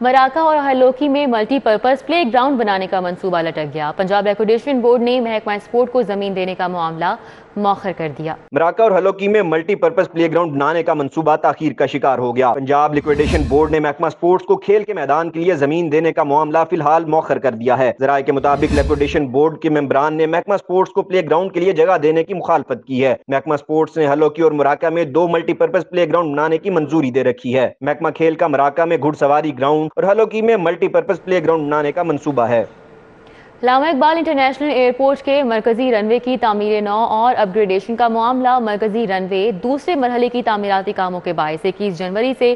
مراکہ اور ہلوکی میں multi purpose play ground بنانے کا منصوبہ لٹک گیا. پنجاب ایکوڈیشن بورڈ نے محکمہ اسپورٹ کو زمین دینے کا معاملہ مؤخر کر دیا. مراکہ اور ہلوکی میں ملٹی پرپز پلے گراؤنڈ بنانے کا منصوبہ تاخیر کا شکار ہو گیا. پنجاب لیکویڈیشن بورڈ نے محکمہ اسپورٹس کو کھیل کے میدان کے لیے زمین دینے کا معاملہ فی الحال مؤخر کر دیا ہے. ذرائع کے مطابق لیکویڈیشن بورڈ کے ممبران نے محکمہ اسپورٹس کو پلے گراؤنڈ کے لیے جگہ دینے کی مخالفت کی ہے. محکمہ اسپورٹس نے ہلوکی اور مراکہ میں 2 ملٹی پرپز پلے گراؤنڈ بنانے کی منظوری دے رکھی ہے. محکمہ کھیل کا مراکہ میں گھڑ سواری گراؤنڈ اور ہلوکی میں ملٹی پرپز پلے گراؤنڈ بنانے کا منصوبہ ہے. علامہ اقبال انٹرنیشنل ایئرپورٹ کے مرکزی رن وے کی تعمیر نو اور اپ گریڈیشن کا معاملہ مرکزی رن وے دوسرے مرحلے کی تعمیراتی کاموں کے باعث 21 جنوری سے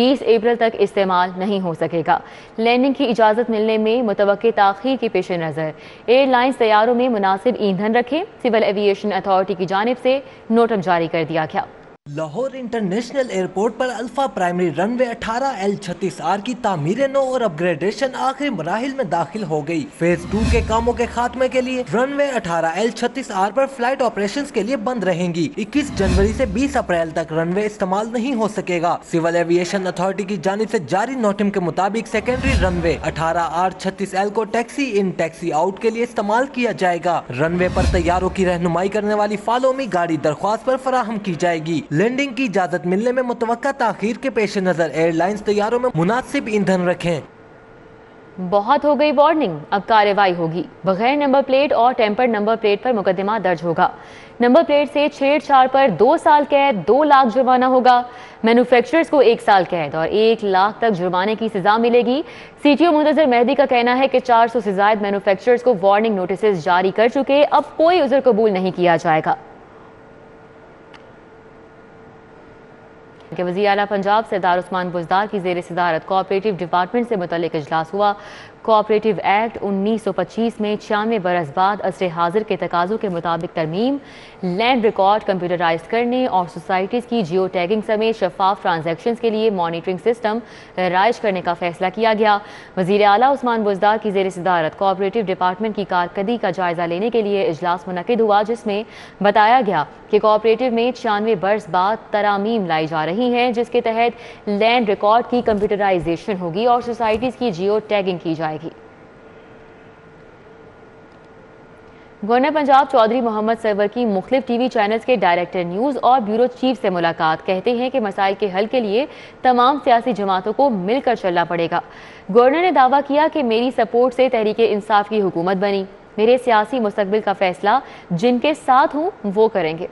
20 اپریل تک استعمال نہیں ہو سکے گا. لینڈنگ کی اجازت ملنے میں متوقع تاخیر کے پیش نظر ایئر لائنز طیاروں میں مناسب ایندھن رکھیں. سول ایوییشن اتھارٹی کی جانب سے نوٹس جاری کر دیا گیا. لاہور انٹرنیشنل ایئرپورٹ پر الفا پرائمری رن وے 18L36R کی تعمیر نو اور اپ گریڈیشن آخری مراحل میں داخل ہو گئی. فیز 2 کے کاموں کے خاتمے کے لیے رن وے 18L36R پر فلائٹ آپریشنز کے لیے بند رہیں گی. 21 جنوری سے 20 اپریل تک رن وے استعمال نہیں ہو سکے گا. سول ایوییشن اتھارٹی کی جانب سے جاری نوٹم کے مطابق سیکنڈری رن وے 18R36L کو ٹیکسی ان ٹیکسی آؤٹ کے لیے استعمال کیا جائے گا. رن وے پر طیاروں کی رہنمائی کرنے والی فالو می گاڑی درخواست پر فراہم کی جائے گی. لینڈنگ کی اجازت ملنے میں متوقع تاخیر کے پیش نظر ایئر لائنز طیاروں میں مناسب ایندھن رکھیں. بہت ہو گئی وارننگ، اب کارروائی ہوگی. بغیر نمبر پلیٹ اور ٹیمپر نمبر پلیٹ پر مقدمہ درج ہوگا. نمبر پلیٹ سے چھیڑ چھاڑ پر 2 سال قید، 2 لاکھ جرمانہ ہوگا. مینوفیکچررز کو 1 سال قید اور 1 لاکھ تک جرمانے کی سزا ملے گی. سی ٹی او منتظر مہدی کا کہنا ہے کہ 400 سے زائد مینوفیکچررز کو وارننگ نوٹسز جاری کر چکے، اب کوئی عذر قبول نہیں کیا جائے گا. کہ وزیر اعلیٰ پنجاب سردار عثمان بزدار کی زیر صدارت کوآپریٹو ڈپارٹمنٹ سے متعلق اجلاس ہوا. کوآپریٹو ایکٹ 1925 میں 96 برس بعد عصر حاضر کے تقاضوں کے مطابق ترمیم، لینڈ ریکارڈ کمپیوٹرائز کرنے اور سوسائٹیز کی جیو ٹیگنگ سمیت شفاف ٹرانزیکشنز کے لیے مانیٹرنگ سسٹم رائج کرنے کا فیصلہ کیا گیا. وزیر اعلیٰ عثمان بزدار کی زیر صدارت کوآپریٹو ڈپارٹمنٹ کی کارکردگی کا جائزہ لینے کے لیے اجلاس منعقد ہوا، جس میں بتایا گیا کہ کوآپریٹو میں 96 برس بعد ترامیم لائی جا رہی ہیں، جس کے تحت لینڈ ریکارڈ کی کمپیوٹرائزیشن ہوگی اور سوسائٹیز کی جیو ٹیگنگ کی جائے گی. گورنر پنجاب چودھری محمد سرور کی مختلف ٹی وی چینلز کے ڈائریکٹر نیوز اور بیورو چیف سے ملاقات. کہتے ہیں کہ مسائل کے حل کے لیے تمام سیاسی جماعتوں کو مل کر چلنا پڑے گا. گورنر نے دعویٰ کیا کہ میری سپورٹ سے تحریک انصاف کی حکومت بنی. میرے سیاسی مستقبل کا فیصلہ جن کے ساتھ ہوں وہ کریں گے.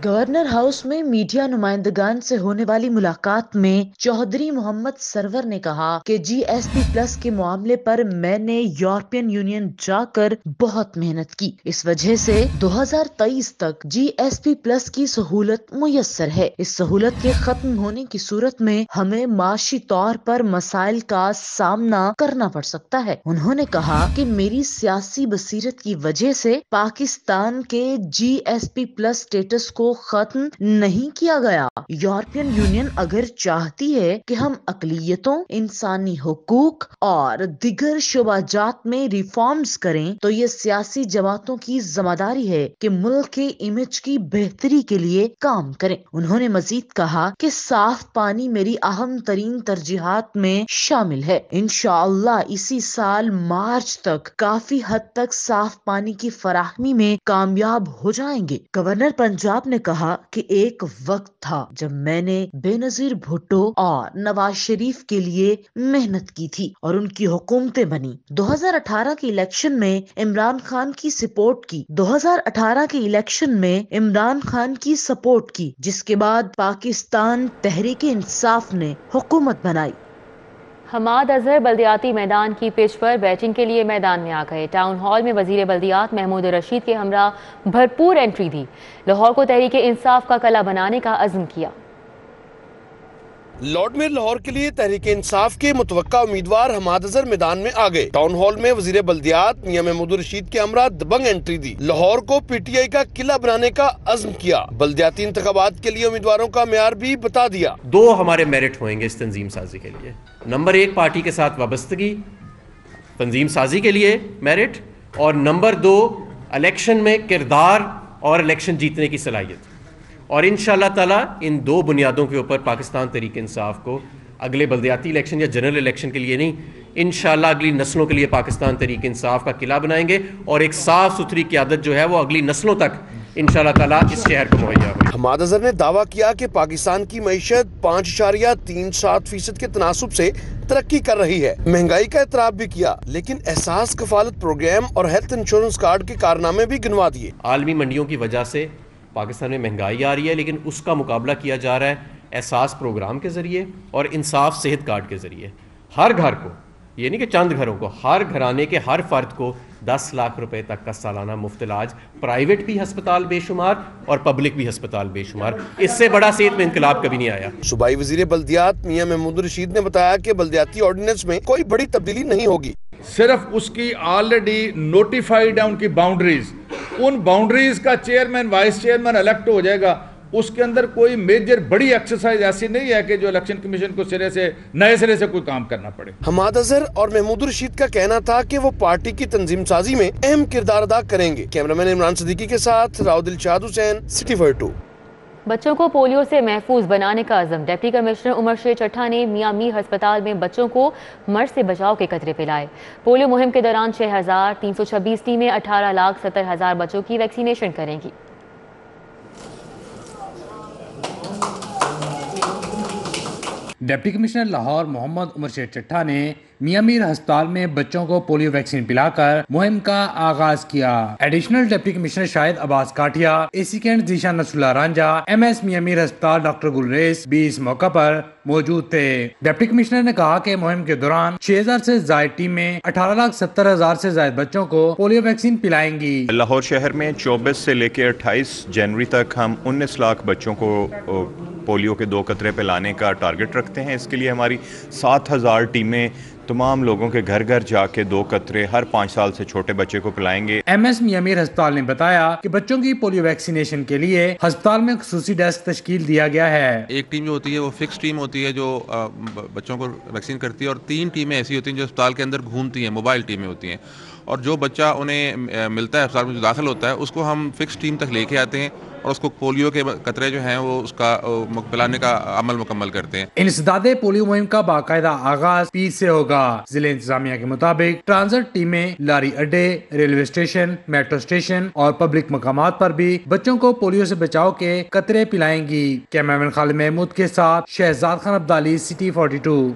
گورنر ہاؤس میں میڈیا نمائندگان سے ہونے والی ملاقات میں چودھری محمد سرور نے کہا کہ جی ایس پی پلس کے معاملے پر میں نے یورپین یونین جا کر بہت محنت کی. اس وجہ سے 2023 تک جی ایس پی پلس کی سہولت میسر ہے. اس سہولت کے ختم ہونے کی صورت میں ہمیں معاشی طور پر مسائل کا سامنا کرنا پڑ سکتا ہے. انہوں نے کہا کہ میری سیاسی بصیرت کی وجہ سے پاکستان کے جی ایس پی پلس اسٹیٹس کو ختم نہیں کیا گیا. یورپین یونین اگر چاہتی ہے کہ ہم اقلیتوں، انسانی حقوق اور دیگر شعبہ جات میں ریفارمز کریں تو یہ سیاسی جماعتوں کی ذمہ داری ہے کہ ملک کے امیج کی بہتری کے لیے کام کریں. انہوں نے مزید کہا کہ صاف پانی میری اہم ترین ترجیحات میں شامل ہے. انشاءاللہ اسی سال مارچ تک کافی حد تک صاف پانی کی فراہمی میں کامیاب ہو جائیں گے. گورنر پنجاب نے کہا کہ ایک وقت تھا جب میں نے بے نظیر بھٹو اور نواز شریف کے لیے محنت کی تھی اور ان کی حکومتیں بنی. 2018 کے الیکشن میں عمران خان کی سپورٹ کی 2018 کے الیکشن میں عمران خان کی سپورٹ کی جس کے بعد پاکستان تحریک انصاف نے حکومت بنائی. حماد اظہر بلدیاتی میدان کی پچ پر بیٹنگ کے لیے میدان میں آ گئے. ٹاؤن ہال میں وزیر بلدیات محمود رشید کے ہمراہ بھرپور انٹری دی. لاہور کو تحریک انصاف کا قلعہ بنانے کا عزم کیا. لارڈ میر لاہور کے لیے تحریک انصاف کے متوقع امیدوار حماد اظہر میدان میں آ گئے. ٹاؤن ہال میں وزیر بلدیات میاں محمود رشید کے ہمراہ دبنگ انٹری دی. لاہور کو پی ٹی آئی کا قلعہ بنانے کا عزم کیا. بلدیاتی انتخابات کے لیے امیدواروں کا معیار بھی بتا دیا. 2 ہمارے میرٹ ہوئیں گے اس تنظیم سازی کے لیے. نمبر 1 پارٹی کے ساتھ وابستگی تنظیم سازی کے لیے میرٹ، اور نمبر 2 الیکشن میں کردار اور الیکشن جیتنے کی صلاحیت. اور انشاءاللہ تعالی ان 2 بنیادوں کے اوپر پاکستان تحریک انصاف کو اگلے بلدیاتی الیکشن یا جنرل الیکشن کے لیے نہیں، انشاءاللہ اگلی نسلوں کے لیے پاکستان تحریک انصاف کا قلعہ بنائیں گے، اور ایک صاف ستھری قیادت جو ہے وہ اگلی نسلوں تک انشاءاللہ تعالیٰ اس شہر کو مہیا ہوگی۔ حماد اظہر نے دعویٰ کیا کہ پاکستان کی معیشت 5.37% کے تناسب سے ترقی کر رہی ہے۔ مہنگائی کا اعتراف بھی کیا، لیکن احساس کفالت پروگرام اور ہیلتھ انشورنس کارڈ کے کارنامے بھی گنوا دیے۔ عالمی منڈیوں کی وجہ سے پاکستان میں مہنگائی آ رہی ہے، لیکن اس کا مقابلہ کیا جا رہا ہے احساس پروگرام کے ذریعے اور انصاف صحت کارڈ کے ذریعے۔ ہر گھر کو، یہ نہیں کہ چند گھروں کو، ہر گھرانے کے ہر فرد کو 10 لاکھ روپے تک کا سالانہ مفت علاج، پرائیویٹ بھی ہسپتال بے شمار اور پبلک بھی ہسپتال بے شمار۔ اس سے بڑا صحت میں انقلاب کبھی نہیں آیا۔ صوبائی وزیر بلدیات میاں محمود رشید نے بتایا کہ بلدیاتی آرڈیننس میں کوئی بڑی تبدیلی نہیں ہوگی، صرف اس کی آلریڈی نوٹیفائیڈ ہے ان کی باؤنڈریز، ان باؤنڈریز کا چیئرمین وائس چیئرمین الیکٹ ہو جائے گا۔ اس کے اندر کوئی میجر بڑی ایکسرسائز ایسی نہیں ہے کہ جو الیکشن کمیشن کو نئے سرے سے کوئی کام کرنا پڑے۔ حماد اظہر اور محمود رشید کا کہنا تھا کہ وہ پارٹی کی تنظیم سازی میں اہم کردار ادا کریں گے۔ کیمرامین عمران صدیقی کے ساتھ راؤ دلشاد حسین، سٹی 2۔ بچوں کو پولیو سے محفوظ بنانے کا عزم، ڈپٹی کمشنر عمر شیر چٹھا نے میاں میر ہسپتال میں بچوں کو مرض سے بچاؤ کے قطرے پلائے۔ پولیو مہم کے دوران 6,326 ٹیمیں 18,70,000 بچوں کی ویکسینیشن کریں گی۔ ڈپٹی کمشنر لاہور محمد عمر شیر چٹھا نے میاں میر ہسپتال میں بچوں کو پولیو ویکسین پلا کر مہم کا آغاز کیا۔ ایڈیشنل ڈپٹی کمشنر شاہد عباس کاٹیا، اے سی کینٹ ذیشان نصر اللہ رانجھا، ایم ایس میاں میر ہسپتال ڈاکٹر گلریز بھی اس موقع پر موجود تھے۔ ڈپٹی کمشنر نے کہا کہ مہم کے دوران 6,000 سے زائد ٹیمیں 18,70,000 سے زائد بچوں کو پولیو ویکسین پلائیں گی۔ لاہور شہر میں 24 سے لے کے 28 جنوری تک ہم 19 لاکھ بچوں کو پولیو کے 2 قطرے پلانے کا ٹارگٹ رکھتے ہیں۔ اس کے لیے ہماری 7,000 ٹیمیں تمام لوگوں کے گھر گھر جا کے 2 قطرے ہر 5 سال سے چھوٹے بچے کو پلائیں گے۔ ایم ایس میاں میر ہسپتال نے بتایا کہ بچوں کی پولیو ویکسینیشن کے لیے ہسپتال میں خصوصی ڈیسک تشکیل دیا گیا ہے۔ ایک ٹیم جو ہوتی ہے وہ فکس ٹیم ہوتی ہے جو بچوں کو ویکسین کرتی ہے، اور 3 ٹیمیں ایسی ہوتی ہیں جو ہسپتال کے اندر گھومتی ہیں، موبائل ٹیمیں ہوتی ہیں، اور جو بچہ انہیں ملتا ہے ہسپتال میں جو داخل ہوتا ہے اس کو ہم فکس ٹیم تک لے کے آتے ہیں اور اس کو پولیو کے قطرے جو ہیں وہ اس کا پلانے کا عمل مکمل کرتے ہیں۔ انسداد پولیو مہم کا باقاعدہ آغاز 20 سے ہوگا۔ ضلع انتظامیہ کے مطابق ٹرانزٹ ٹیمیں لاری اڈے، ریلوے اسٹیشن، میٹرو اسٹیشن اور پبلک مقامات پر بھی بچوں کو پولیو سے بچاؤ کے قطرے پلائیں گی۔ کیمرامین خالد محمود کے ساتھ شہزاد خان عبدالی، سٹی 42۔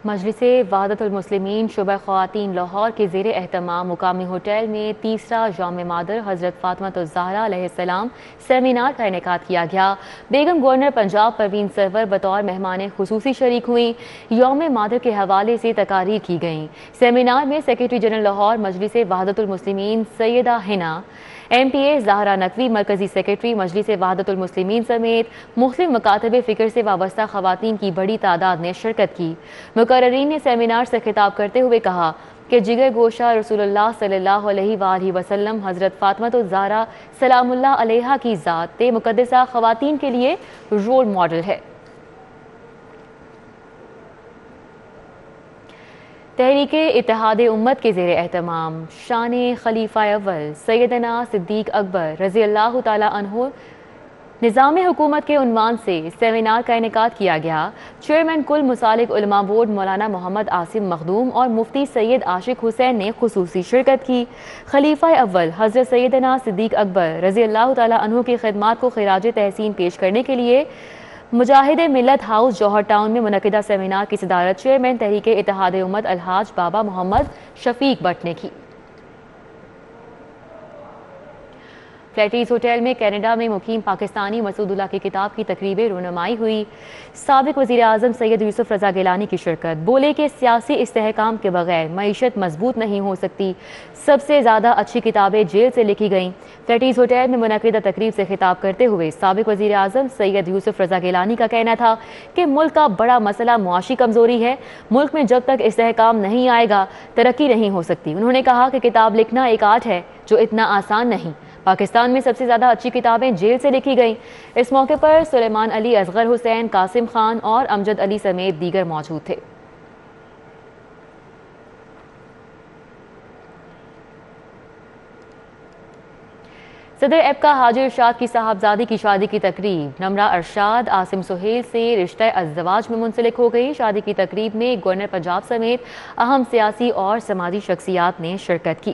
مجلس وحدت المسلمین شعبہ خواتین لاہور کے زیر اہتمام مقامی ہوٹل میں تیسرا یوم مادر حضرت فاطمہ الزہرا علیہ السلام سیمینار کا انعقاد کیا گیا۔ بیگم گورنر پنجاب پروین سرور بطور مہمان خصوصی شریک ہوئیں۔ یوم مادر کے حوالے سے تقاریر کی گئیں۔ سیمینار میں سیکریٹری جنرل لاہور مجلس وحدت المسلمین سیدہ ہنا، ایم پی اے زہرا نقوی، مرکزی سیکریٹری مجلس وحدت المسلمین سمیت مختلف مکاتب فکر سے وابستہ خواتین کی بڑی تعداد نے شرکت کی۔ مقررین نے سیمینار سے خطاب کرتے ہوئے کہا کہ جگر گوشہ رسول اللہ صلی اللہ علیہ وآلہ وسلم حضرت فاطمہ الزہرا سلام اللہ علیہا کی ذات مقدسہ خواتین کے لیے رول ماڈل ہے۔ تحریک اتحاد امت کے زیر اہتمام شان خلیفہ اول سیدنا صدیق اکبر رضی اللہ تعالی عنہ نظام حکومت کے عنوان سے سیمینار کا انعقاد کیا گیا۔ چیئرمین کل مسالک علماء بورڈ مولانا محمد عاصم مخدوم اور مفتی سید عاشق حسین نے خصوصی شرکت کی۔ خلیفہ اول حضرت سیدنا صدیق اکبر رضی اللہ تعالی عنہ کی خدمات کو خراج تحسین پیش کرنے کے لیے مجاہد ملت ہاؤس جوہر ٹاؤن میں منعقدہ سیمینار کی صدارت چیئرمین تحریک اتحاد امت الحاج بابا محمد شفیق بٹ نے کی۔ فلیٹریز ہوٹل میں کینیڈا میں مقیم پاکستانی مسعود اللہ کی کتاب کی تقریب رونمائی ہوئی۔ سابق وزیر اعظم سید یوسف رضا گیلانی کی شرکت۔ بولے کہ سیاسی استحکام کے بغیر معیشت مضبوط نہیں ہو سکتی، سب سے زیادہ اچھی کتابیں جیل سے لکھی گئیں۔ فلیٹریز ہوٹل میں منعقدہ تقریب سے خطاب کرتے ہوئے سابق وزیر اعظم سید یوسف رضا گیلانی کا کہنا تھا کہ ملک کا بڑا مسئلہ معاشی کمزوری ہے۔ ملک میں جب تک استحکام نہیں آئے گا ترقی نہیں ہو سکتی۔ انہوں نے کہا کہ کتاب لکھنا ایک آرٹ ہے جو اتنا آسان نہیں۔ پاکستان میں سب سے زیادہ اچھی کتابیں جیل سے لکھی گئیں۔ اس موقع پر سلیمان علی، اصغر حسین، قاسم خان اور امجد علی سمیت دیگر موجود تھے۔ صدر ایپکا حاجی ارشاد کی صاحبزادی کی شادی کی تقریب نمرہ ارشاد عاصم سہیل سے رشتہ ازدواج میں منسلک ہو گئی۔ شادی کی تقریب میں گورنر پنجاب سمیت اہم سیاسی اور سماجی شخصیات نے شرکت کی۔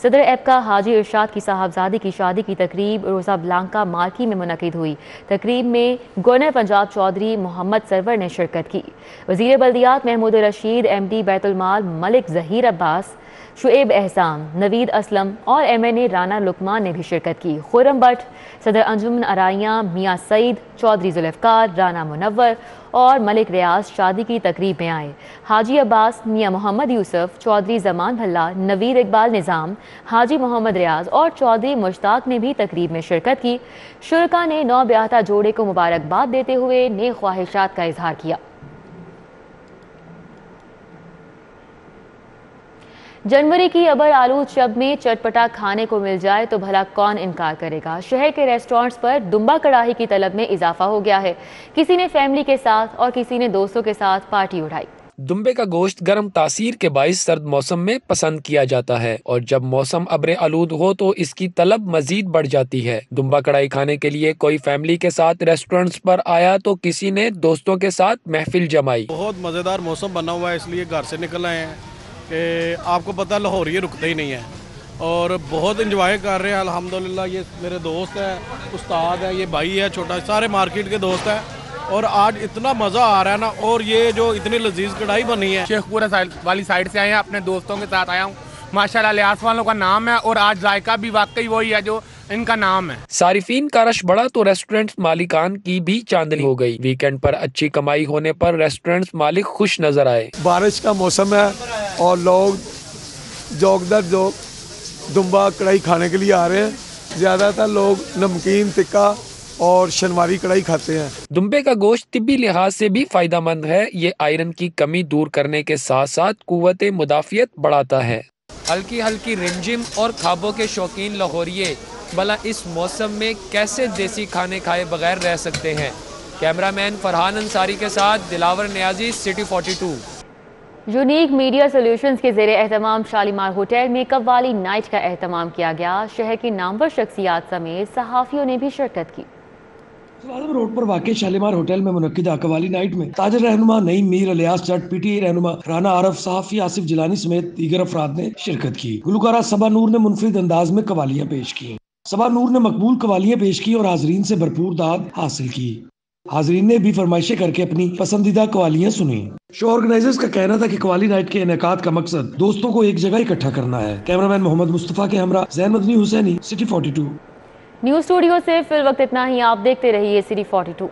صدر ایپکا حاجی ارشاد کی صاحبزادی کی شادی کی تقریب روزہ بلانکا مارکی میں منعقد ہوئی۔ تقریب میں گورنر پنجاب چودھری محمد سرور نے شرکت کی۔ وزیر بلدیات محمود رشید، ایم ڈی بیت المال ملک ظہیر عباس، شعیب احسان، نوید اسلم اور ایم این اے رانا لقمان نے بھی شرکت کی۔ خرم بٹ، صدر انجمن ارائیاں میاں سعید، چودھری ذوالفقار، رانا منور اور ملک ریاض شادی کی تقریب میں آئے۔ حاجی عباس، میاں محمد یوسف، چودھری زمان بھلا، نویر اقبال نظام، حاجی محمد ریاض اور چودھری مشتاق نے بھی تقریب میں شرکت کی۔ شرکاء نے نو بیاہتا جوڑے کو مبارکباد دیتے ہوئے نیک خواہشات کا اظہار کیا۔ جنوری کی ابر آلود شب میں چٹپٹا کھانے کو مل جائے تو بھلا کون انکار کرے گا۔ شہر کے ریسٹورنٹس پر دمبا کڑاہی کی طلب میں اضافہ ہو گیا ہے۔ کسی نے فیملی کے ساتھ اور کسی نے دوستوں کے ساتھ پارٹی اٹھائی۔ دمبے کا گوشت گرم تاثیر کے باعث سرد موسم میں پسند کیا جاتا ہے اور جب موسم ابر آلود ہو تو اس کی طلب مزید بڑھ جاتی ہے۔ دمبا کڑائی کھانے کے لیے کوئی فیملی کے ساتھ ریسٹورنٹس پر آیا تو کسی نے دوستوں کے ساتھ محفل جمائی۔ بہت مزیدار موسم بنا ہوا ہے، اس لیے گھر سے نکل آئے ہیں کہ آپ کو پتہ لاہور یہ رکتا ہی نہیں ہے اور بہت انجوائے کر رہے ہیں الحمدللہ۔ یہ میرے دوست ہیں، استاد ہے، یہ بھائی ہے چھوٹا، سارے مارکیٹ کے دوست ہیں اور آج اتنا مزہ آ رہا ہے نا۔ اور یہ جو اتنی لذیذ کڑھائی بنی ہے، شیخ پورہ والی سائڈ سے آئے ہیں، اپنے دوستوں کے ساتھ آیا ہوں۔ ماشاءاللہ لیاس والوں کا نام ہے اور آج ذائقہ بھی واقعی وہی ہے جو ان کا نام ہے۔ صارفین کا رش بڑھا تو ریسٹورنٹ مالکان کی بھی چاندنی ہو گئی۔ ویکینڈ پر اچھی کمائی ہونے پر ریسٹورنٹ مالک خوش نظر آئے۔ بارش کا موسم ہے اور لوگ جوک در جوک دمبا کڑھائی کھانے کے لیے آ رہے ہیں۔ زیادہ تر لوگ نمکین ٹکا اور شنواری کڑھائی کھاتے ہیں۔ دمبے کا گوشت طبی لحاظ سے بھی فائدہ مند ہے۔ یہ آئرن کی کمی دور کرنے کے ساتھ ساتھ قوت مدافعت بڑھاتا ہے۔ ہلکی ہلکی رمجم اور خوابوں کے شوقین لاہوریے بھلا اس موسم میں کیسے دیسی کھانے کھائے بغیر رہ سکتے ہیں؟ کیمرہ مین فرحان انصاری کے ساتھ دلاور نیازی، سٹی 42۔ یونیک میڈیا سولوشنز کے زیر اہتمام شالیمار ہوٹل میں قوالی نائٹ کا اہتمام کیا گیا۔ شہر کی نامور شخصیات سمیت صحافیوں نے بھی شرکت کی۔ روڈ پر واقع شالیمار ہوٹل میں منعقدہ قوالی نائٹ میں تاجر رہنما نعیم میر الیاس جٹ، پی ٹی آئی رہنما رانا عارف، صحافی آصف جیلانی سمیت دیگر افراد نے شرکت کی۔ گلوکارہ صبا نور نے منفرد انداز میں قوالیاں پیش کی۔ صبا نور نے مقبول قوالیاں پیش کی اور حاضرین سے بھرپور داد حاصل کی۔ حاضرین نے بھی فرمائشیں کر کے اپنی پسندیدہ قوالیاں سنی۔ شو آرگنائزرز کا کہنا تھا کہ قوالی نائٹ کے انعقاد کا مقصد دوستوں کو ایک جگہ اکٹھا کرنا ہے۔ کیمرہ مین محمد مصطفیٰ کے ہمراہ زین مدنی حسینی، سٹی 42۔ نیوز اسٹوڈیو سے فی الوقت اتنا ہی، آپ دیکھتے رہیے سٹی 42۔